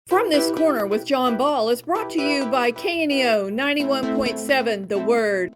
From This Corner with John Ball is brought to you by KNEO 91.7 The Word.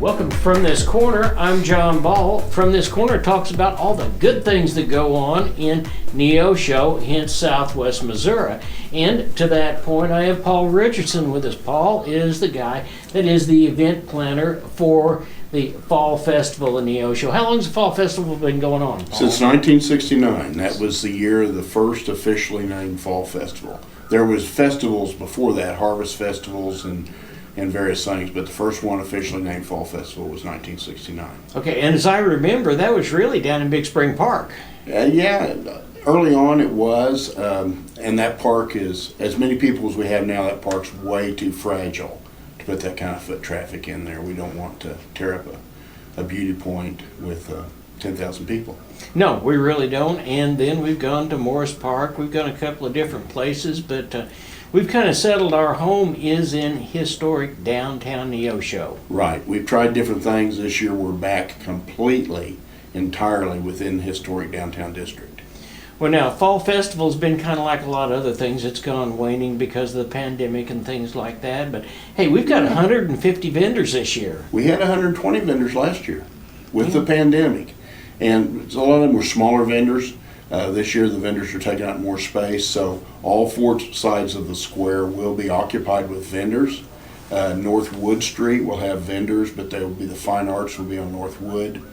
Welcome to From This Corner. I'm John Ball. From This Corner talks about all the good things that go on in Neosho in southwest Missouri. And to that point, I have Paul Richardson with us. Paul is the guy that is the event planner for the Fall Festival in Neosho. How long has the Fall Festival been going on, Paul? Since 1969. That was the year of the first officially named Fall Festival. There was festivals before that, harvest festivals and various things, but the first one officially named Fall Festival was 1969. Okay, and as I remember, that was really down in Big Spring Park. Yeah, early on it was, and that park is, as many people as we have now, that park's way too fragile to put that kind of foot traffic in there. We don't want to tear up a beauty point with 10,000 people. No, we really don't. And then we've gone to Morris Park. We've gone a couple of different places, but we've kind of settled our home is in historic downtown Neosho. Right. We've tried different things. This year we're back completely, entirely within the historic downtown district. Well, now, Fall Festival's been kind of like a lot of other things. It's gone waning because of the pandemic and things like that. But, hey, we've got 150 vendors this year. We had 120 vendors last year with the pandemic. And a lot of them were smaller vendors. This year the vendors are taking up more space, so all four sides of the square will be occupied with vendors. North Wood Street will have vendors, but they will be the fine arts will be on North Wood.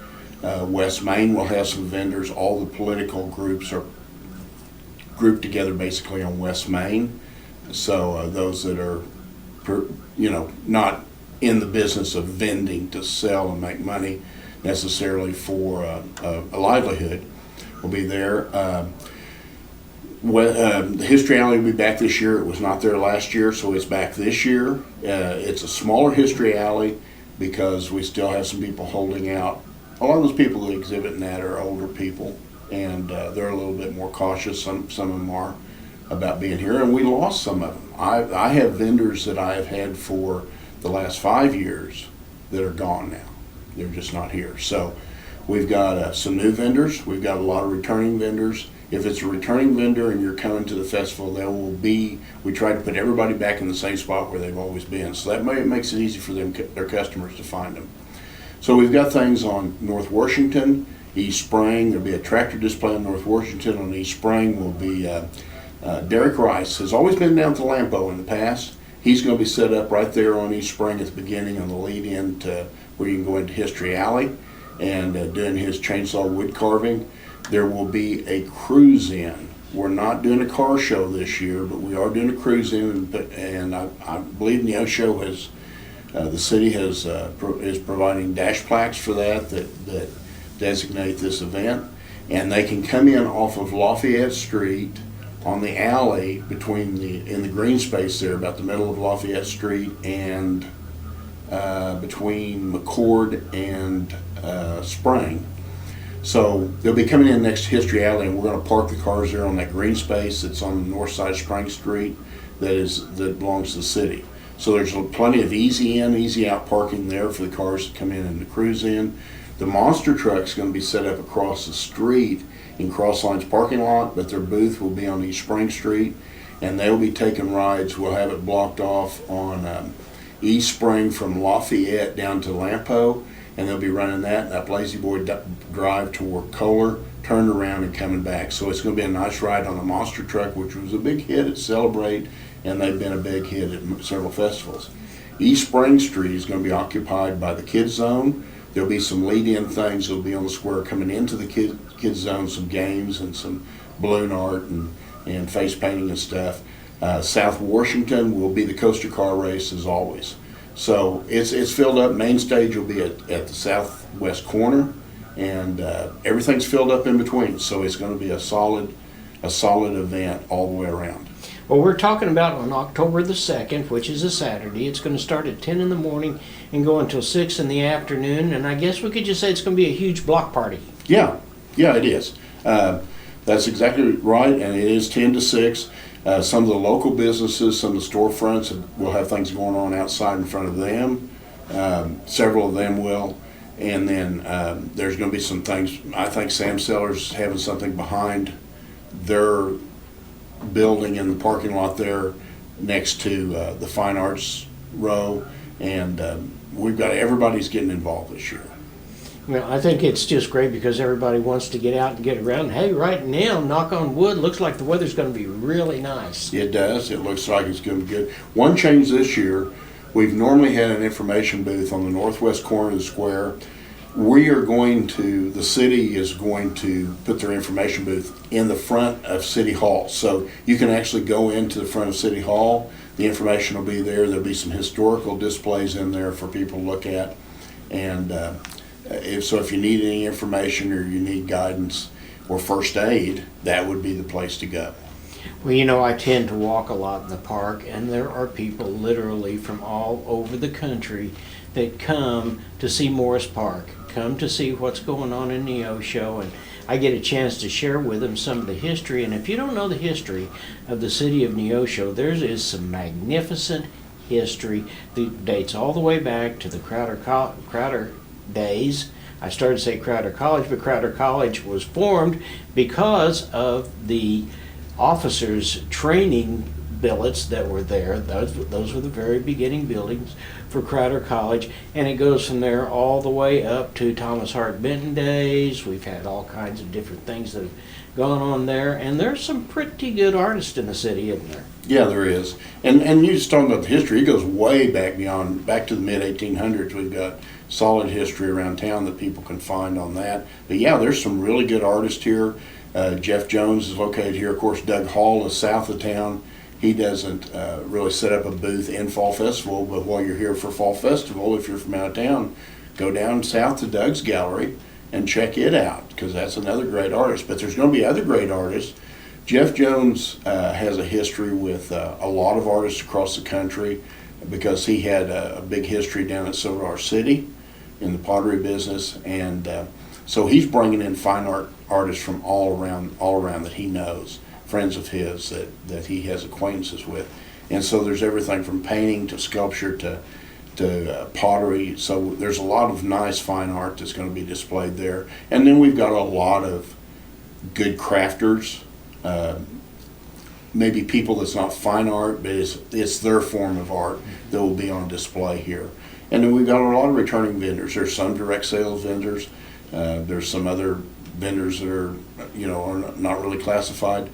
West Main will have some vendors. All the political groups are grouped together basically on West Main. So those that are, not in the business of vending to sell and make money necessarily for a livelihood will be there. The History Alley will be back this year. It was not there last year, so it's back this year. It's a smaller History Alley because we still have some people holding out. A lot of those people that exhibit in that are older people, and they're a little bit more cautious. Some of them are about being here, and we lost some of them. I have vendors that I have had for the last 5 years that are gone now. They're just not here. So we've got some new vendors. We've got a lot of returning vendors. If it's a returning vendor and you're coming to the festival, we try to put everybody back in the same spot where they've always been. So that makes it easy for their customers to find them. So we've got things on North Washington, East Spring. There'll be a tractor display on North Washington. On East Spring will be Derek Rice. Has always been down to Lampo in the past. He's going to be set up right there on East Spring at the beginning on the lead in to where you can go into History Alley and doing his chainsaw wood carving. There will be a cruise in. We're not doing a car show this year, but we are doing a cruise in, and I believe Neosho has, the city is providing dash plaques for that designate this event, and they can come in off of Lafayette Street on the alley in the green space there, about the middle of Lafayette Street and between McCord and Spring. So they'll be coming in next to History Alley, and we're going to park the cars there on that green space that's on the north side of Spring Street that belongs to the city. So there's plenty of easy in, easy out parking there for the cars to come in and to cruise in. The monster truck's going to be set up across the street in Crossline's parking lot, but their booth will be on East Spring Street, and they'll be taking rides. We'll have it blocked off on East Spring from Lafayette down to Lampo, and they'll be running that up Lazy Boy Drive toward Kohler, turning around and coming back. So it's going to be a nice ride on the monster truck, which was a big hit at Celebrate, and they've been a big hit at several festivals. East Spring Street is going to be occupied by the Kids Zone. There'll be some lead-in things that'll be on the square coming into the Kids Zone, some games and some balloon art and face painting and stuff. South Washington will be the coaster car race as always. So it's filled up. Main stage will be at the southwest corner, and everything's filled up in between. So it's going to be a solid event all the way around. Well, we're talking about on October the 2nd, which is a Saturday. It's going to start at 10 in the morning and go until 6 in the afternoon. And I guess we could just say it's going to be a huge block party. Yeah, it is. That's exactly right, and it is 10 to 6. Some of the local businesses, some of the storefronts will have things going on outside in front of them. Several of them will. And then there's going to be some things. I think Sam Seller's having something behind their building in the parking lot there next to the Fine Arts Row. And everybody's getting involved this year. Well, I think it's just great because everybody wants to get out and get around. Hey, right now, knock on wood, looks like the weather's going to be really nice. It does. It looks like it's going to be good. One change this year, we've normally had an information booth on the northwest corner of the square. The city is going to put their information booth in the front of City Hall. So you can actually go into the front of City Hall. The information will be there. There'll be some historical displays in there for people to look at. And if you need any information or you need guidance or first aid, that would be the place to go. Well, I tend to walk a lot in the park, and there are people literally from all over the country that come to see Morris Park, come to see what's going on in Neosho, and I get a chance to share with them some of the history. And if you don't know the history of the city of Neosho, there is some magnificent history that dates all the way back to the Crowder days. I started to say Crowder College, but Crowder College was formed because of the officers' training billets that were there. Those were the very beginning buildings for Crowder College, and it goes from there all the way up to Thomas Hart Benton days. We've had all kinds of different things that have gone on there, and there's some pretty good artists in the city, isn't there? Yeah, there is. And you just talking about the history, it goes way back to the mid-1800s. We've got solid history around town that people can find on that. But yeah, there's some really good artists here. Jeff Jones is located here. Of course, Doug Hall is south of town. He doesn't really set up a booth in Fall Festival, but while you're here for Fall Festival, if you're from out of town, go down south to Doug's Gallery and check it out, because that's another great artist. But there's going to be other great artists. Jeff Jones has a history with a lot of artists across the country because he had a big history down at Silver Dollar City in the pottery business, and so he's bringing in fine art artists from all around that he knows, friends of his that he has acquaintances with. And so there's everything from painting to sculpture to pottery. So there's a lot of nice fine art that's going to be displayed there. And then we've got a lot of good crafters, maybe people that's not fine art, but it's their form of art that will be on display here. And then we've got a lot of returning vendors. There's some direct sales vendors. There's some other vendors that are not really classified,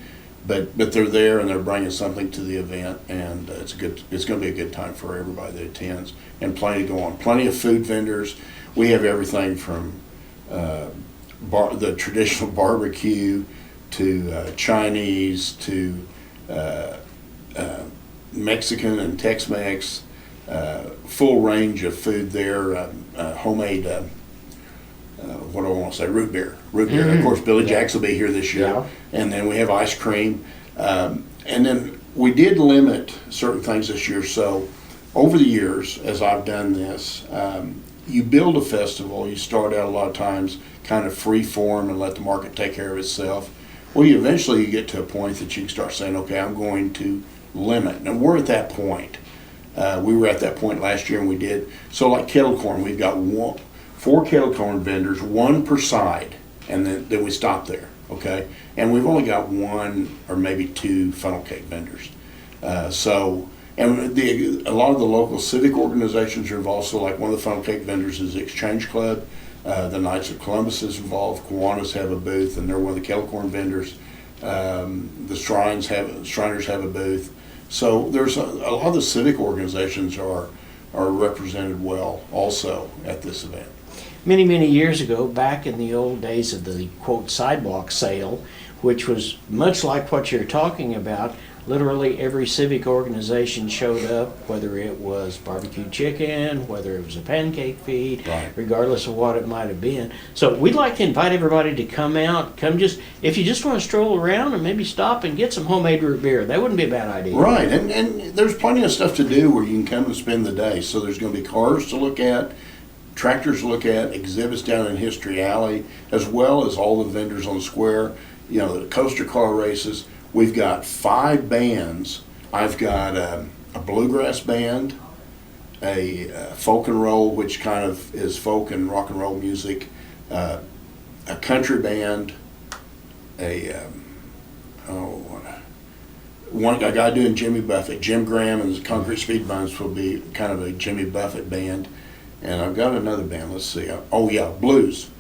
but they're there and they're bringing something to the event, and it's going to be a good time for everybody that attends, and plenty to go on. Plenty of food vendors. We have everything from the traditional barbecue to Chinese to Mexican and Tex-Mex. Full range of food there. Homemade. What do I want to say? Root beer. Mm-hmm. Of course, Billy Jacks will be here this year. Yeah. And then we have ice cream. And then we did limit certain things this year. So over the years, as I've done this, you build a festival, you start out a lot of times kind of free form and let the market take care of itself. Well, eventually you get to a point that you can start saying, okay, I'm going to limit. Now we're at that point. We were at that point last year, and we did. So like kettle corn, we've got 4 kettle corn vendors, 1 per side, and then we stop there, okay? And we've only got 1 or maybe 2 funnel cake vendors. A lot of the local civic organizations are involved. So like one of the funnel cake vendors is the Exchange Club. The Knights of Columbus is involved. Kiwanis have a booth, and they're one of the kettle corn vendors. The Shriners have a booth. So there's a lot of the civic organizations are represented well also at this event. Many, many years ago, back in the old days of the, quote, sidewalk sale, which was much like what you're talking about, literally every civic organization showed up, whether it was barbecue chicken, whether it was a pancake feed, Right. regardless of what it might have been. So we'd like to invite everybody to come out, if you just want to stroll around and maybe stop and get some homemade root beer, that wouldn't be a bad idea. Right, and there's plenty of stuff to do where you can come and spend the day. So there's going to be cars to look at, tractors to look at, exhibits down in History Alley, as well as all the vendors on the square, the coaster car races. We've got 5 bands. I've got a bluegrass band, a folk and roll, which kind of is folk and rock and roll music, a country band, a guy doing Jimmy Buffett. Jim Graham and the Concrete Speed Buns will be kind of a Jimmy Buffett band. And I've got another band, let's see. Blues.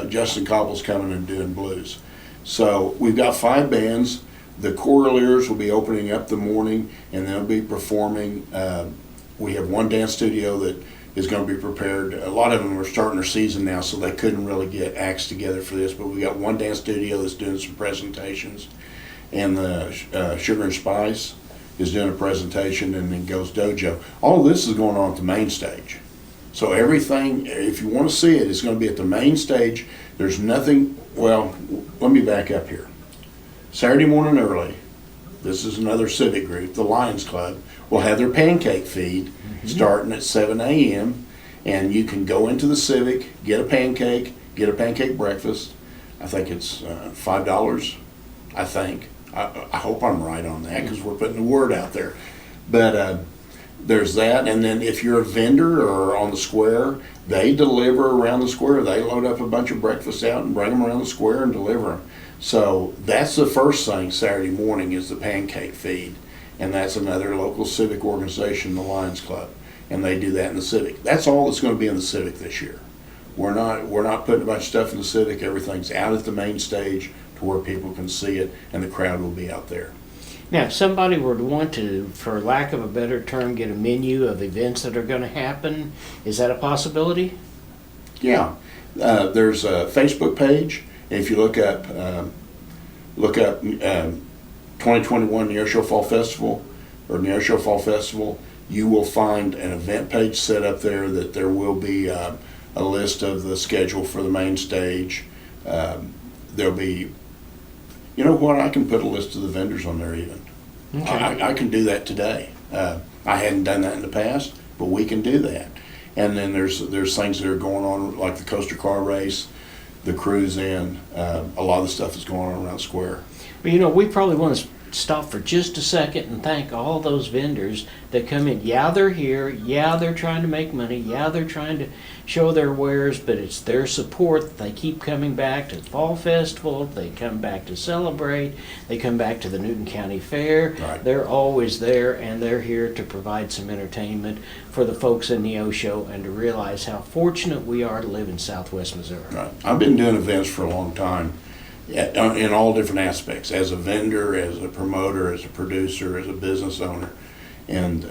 Justin Cobble's coming and doing blues. So we've got 5 bands. The Choraliers will be opening up the morning, and they'll be performing. We have one dance studio that is going to be prepared. A lot of them are starting their season now, so they couldn't really get acts together for this. But we got one dance studio that's doing some presentations, and the Sugar and Spice is doing a presentation, and then Goes Dojo. All this is going on at the main stage. So everything, if you want to see it, it's going to be at the main stage. There's nothing, well, let me back up here. Saturday morning early, this is another civic group, the Lions Club, will have their pancake feed starting at 7 a.m. And you can go into the civic, get a pancake breakfast. I think it's $5, I think. I hope I'm right on that because we're putting the word out there. But there's that, and then if you're a vendor or on the square, they deliver around the square. They load up a bunch of breakfasts out and bring them around the square and deliver them. So that's the first thing Saturday morning is the pancake feed, and that's another local civic organization, the Lions Club, and they do that in the civic. That's all that's going to be in the civic this year. We're not putting a bunch of stuff in the civic. Everything's out at the main stage to where people can see it, and the crowd will be out there. Now, if somebody were to want to, for lack of a better term, get a menu of events that are going to happen, is that a possibility? Yeah, there's a Facebook page. And if you look up 2021 Neosho Fall Festival or Neosho Fall Festival, you will find an event page set up there that there will be a list of the schedule for the main stage. There'll be, you know what, I can put a list of the vendors on there even. Okay. I can do that today. I hadn't done that in the past, but we can do that. And then there's things that are going on like the coaster car race, the cruise in, a lot of the stuff that's going on around the square. Well, we probably want to stop for just a second and thank all those vendors that come in. Yeah, they're here. Yeah, they're trying to make money. Yeah, they're trying to show their wares, but it's their support. They keep coming back to the Fall Festival. They come back to celebrate. They come back to the Newton County Fair. Right. They're always there, and they're here to provide some entertainment for the folks in Neosho and to realize how fortunate we are to live in Southwest Missouri. Right. I've been doing events for a long time. In all different aspects, as a vendor, as a promoter, as a producer, as a business owner. And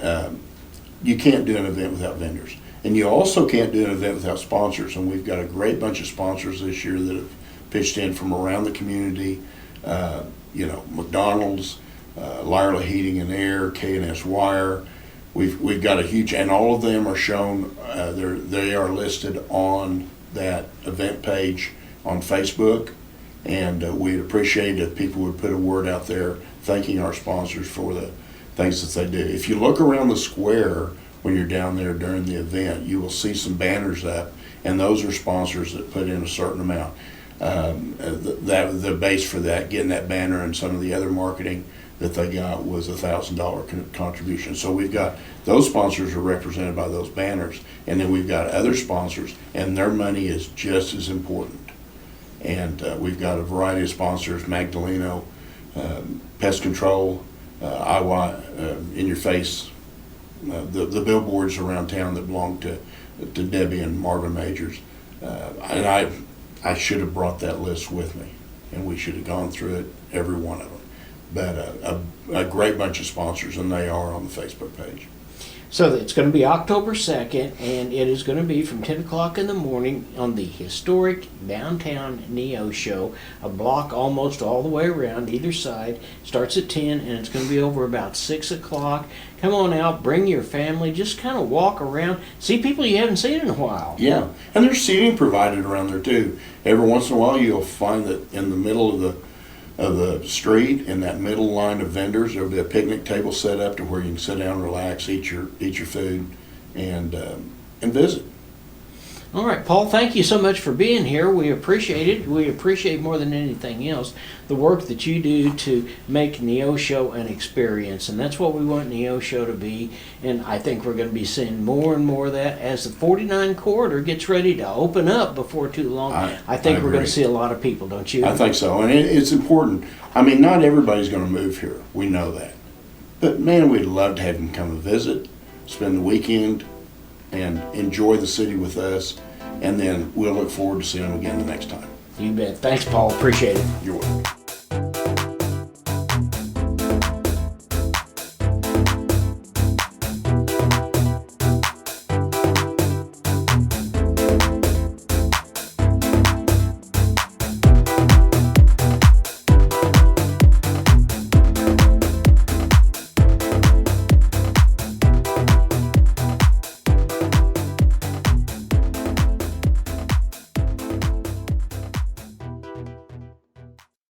you can't do an event without vendors. And you also can't do an event without sponsors. And we've got a great bunch of sponsors this year that have pitched in from around the community. McDonald's, Lyra Heating and Air, K&S Wire. We've got a huge, and all of them are shown, they are listed on that event page on Facebook. And we'd appreciate if people would put a word out there thanking our sponsors for the things that they do. If you look around the square when you're down there during the event, you will see some banners up, and those are sponsors that put in a certain amount. The base for that, getting that banner and some of the other marketing that they got was $1,000 contribution. So we've got, those sponsors are represented by those banners, and then we've got other sponsors, and their money is just as important. And we've got a variety of sponsors: Magdaleno, Pest Control, Iowa, In Your Face, the billboards around town that belong to Debbie and Marvin Majors. And I should have brought that list with me, and we should have gone through it, every one of them. But a great bunch of sponsors, and they are on the Facebook page. So it's going to be October 2nd, and it is going to be from 10 o'clock in the morning on the historic downtown Neosho, a block almost all the way around either side. Starts at 10, and it's going to be over about 6 o'clock. Come on out, bring your family, just kind of walk around, see people you haven't seen in a while. Yeah, and there's seating provided around there too. Every once in a while, you'll find that in the middle of the street, in that middle line of vendors, there'll be a picnic table set up to where you can sit down, relax, eat your food, and visit. All right, Paul, thank you so much for being here. We appreciate it. We appreciate more than anything else the work that you do to make Neosho an experience, and that's what we want Neosho to be. And I think we're going to be seeing more and more of that as the 49 corridor gets ready to open up before too long. I think we're going to see a lot of people, don't you? I think so, and it's important. I mean, not everybody's going to move here. We know that, but man, we'd love to have them come and visit, spend the weekend, and enjoy the city with us, and then we'll look forward to seeing them again the next time. You bet. Thanks, Paul. Appreciate it. You're welcome.